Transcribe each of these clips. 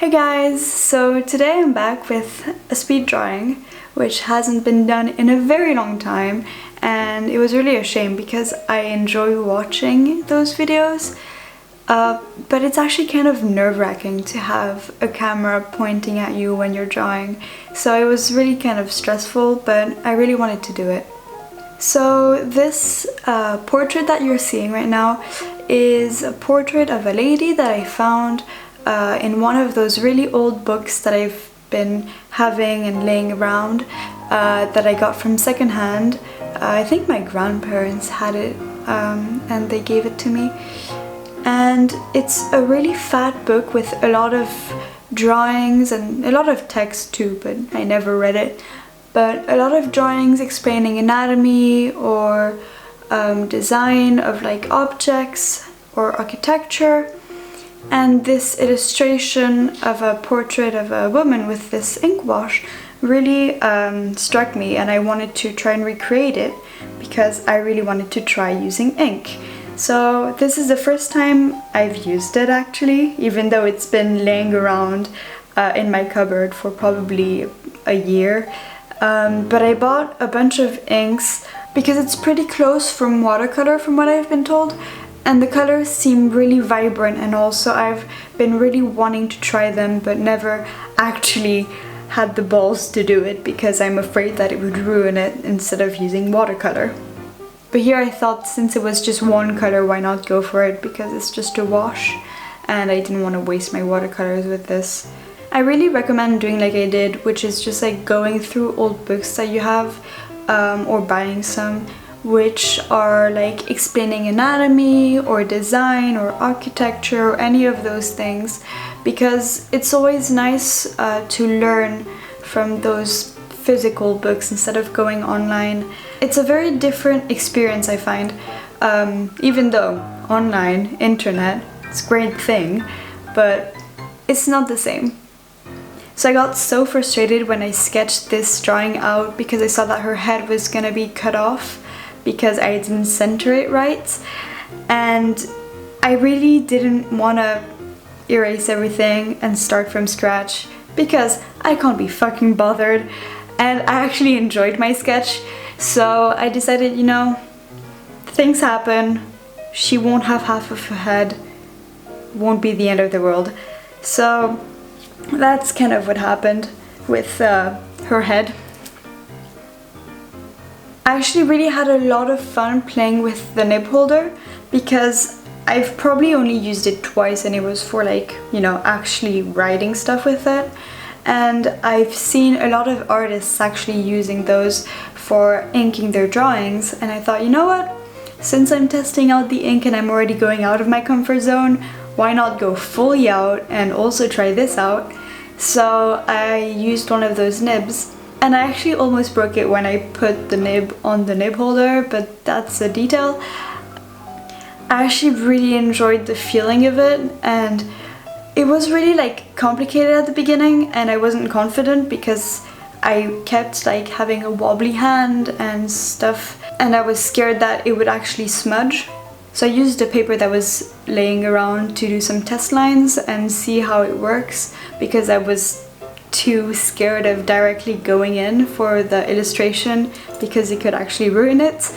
Hey guys, so today I'm back with a speed drawing which hasn't been done in a very long time, and it was really a shame because I enjoy watching those videos, but it's actually kind of nerve-wracking to have a camera pointing at you when you're drawing, so it was really kind of stressful, but I really wanted to do it. So this portrait that you're seeing right now is a portrait of a lady that I found in one of those really old books that I've been having and laying around that I got from secondhand. I think my grandparents had it and they gave it to me. And it's a really fat book with a lot of drawings and a lot of text too, but I never read it. But a lot of drawings explaining anatomy or design of like objects or architecture. And this illustration of a portrait of a woman with this ink wash really struck me, and I wanted to try and recreate it because I really wanted to try using ink. So this is the first time I've used it actually, even though it's been laying around in my cupboard for probably a year. But I bought a bunch of inks because it's pretty close from watercolor from what I've been told. And the colors seem really vibrant, and also I've been really wanting to try them but never actually had the balls to do it because I'm afraid that it would ruin it instead of using watercolor. But here I thought since it was just one color, why not go for it, because it's just a wash and I didn't want to waste my watercolors with this. I really recommend doing like I did, which is just like going through old books that you have or buying some which are like explaining anatomy or design or architecture or any of those things, because it's always nice to learn from those physical books instead of going online. It's a very different experience, I find, even though online, internet, it's a great thing, but it's not the same. So I got so frustrated when I sketched this drawing out because I saw that her head was gonna be cut off because I didn't center it right, and I really didn't want to erase everything and start from scratch because I can't be fucking bothered, and I actually enjoyed my sketch, so I decided, you know, things happen, she won't have half of her head, won't be the end of the world. So that's kind of what happened with her head. I actually really had a lot of fun playing with the nib holder because I've probably only used it twice, and it was for like, you know, actually writing stuff with it. And I've seen a lot of artists actually using those for inking their drawings, and I thought, you know what? Since I'm testing out the ink and I'm already going out of my comfort zone, why not go fully out and also try this out? So I used one of those nibs. And I actually almost broke it when I put the nib on the nib holder, but that's a detail. I actually really enjoyed the feeling of it, and it was really like complicated at the beginning, and I wasn't confident because I kept like having a wobbly hand and stuff, and I was scared that it would actually smudge. So I used a paper that was laying around to do some test lines and see how it works, because I was too scared of directly going in for the illustration because it could actually ruin it.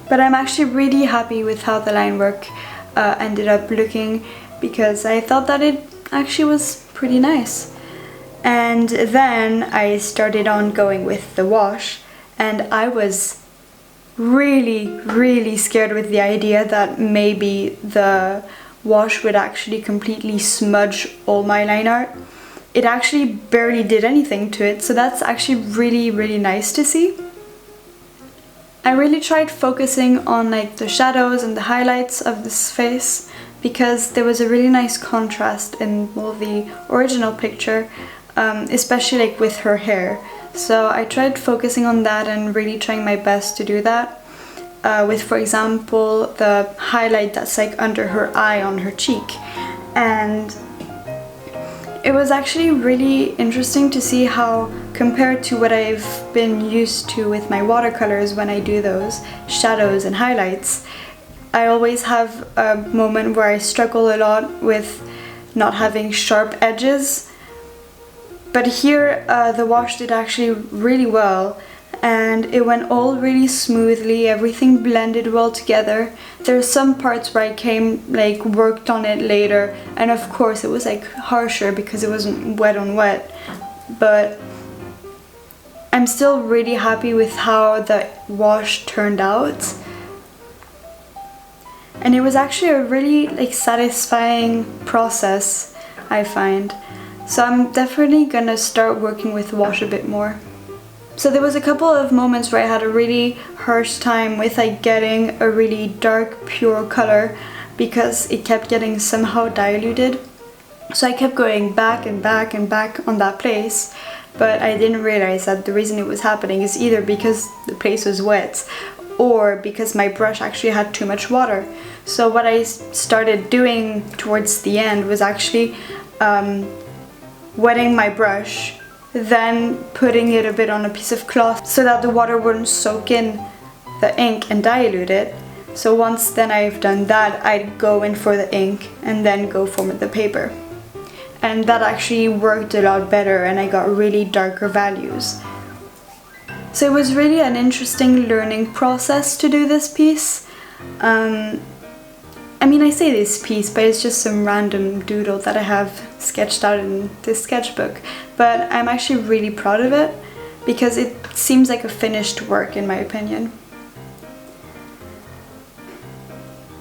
But I'm actually really happy with how the line work ended up looking, because I thought that it actually was pretty nice. And then I started on going with the wash, and I was really scared with the idea that maybe the wash would actually completely smudge all my line art. It actually barely did anything to it, so that's actually really nice to see. I really tried focusing on like the shadows and the highlights of this face because there was a really nice contrast in the original picture, especially like with her hair. So I tried focusing on that and really trying my best to do that. With, for example, the highlight that's like under her eye on her cheek. And it was actually really interesting to see how, compared to what I've been used to with my watercolors when I do those shadows and highlights, I always have a moment where I struggle a lot with not having sharp edges. But here the wash did actually really well, and it went all really smoothly, everything blended well together. There are some parts where I worked on it later, and of course it was harsher because it wasn't wet on wet, but I'm still really happy with how the wash turned out. And it was actually a really satisfying process, I find. So I'm definitely gonna start working with wash a bit more. So there was a couple of moments where I had a really harsh time with getting a really dark pure color because it kept getting somehow diluted. So I kept going back and back and back on that place, but I didn't realize that the reason it was happening is either because the place was wet or because my brush actually had too much water. So what I started doing towards the end was actually wetting my brush, then putting it a bit on a piece of cloth so that the water wouldn't soak in the ink and dilute it. So once then I've done that, I'd go in for the ink and then go for the paper. And that actually worked a lot better, and I got really darker values. So it was really an interesting learning process to do this piece. I mean, I say this piece, but it's just some random doodle that I have sketched out in this sketchbook. But I'm actually really proud of it because it seems like a finished work in my opinion.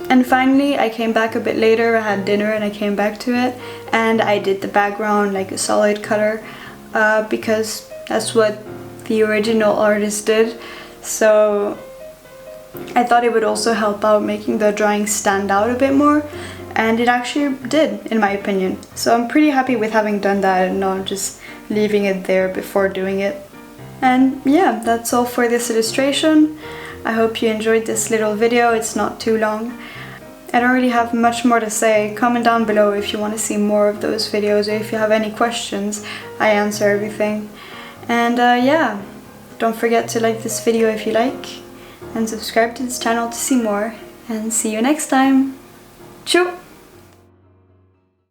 And finally, I came back a bit later, I had dinner and I came back to it, and I did the background a solid color because that's what the original artist did. So I thought it would also help out making the drawing stand out a bit more, and it actually did, in my opinion. So I'm pretty happy with having done that and not just leaving it there before doing it. And yeah, that's all for this illustration. I hope you enjoyed this little video. It's not too long. I don't really have much more to say. Comment down below if you want to see more of those videos, or if you have any questions. I answer everything. And yeah, don't forget to like this video if you like, and subscribe to this channel to see more, and see you next time. Ciao!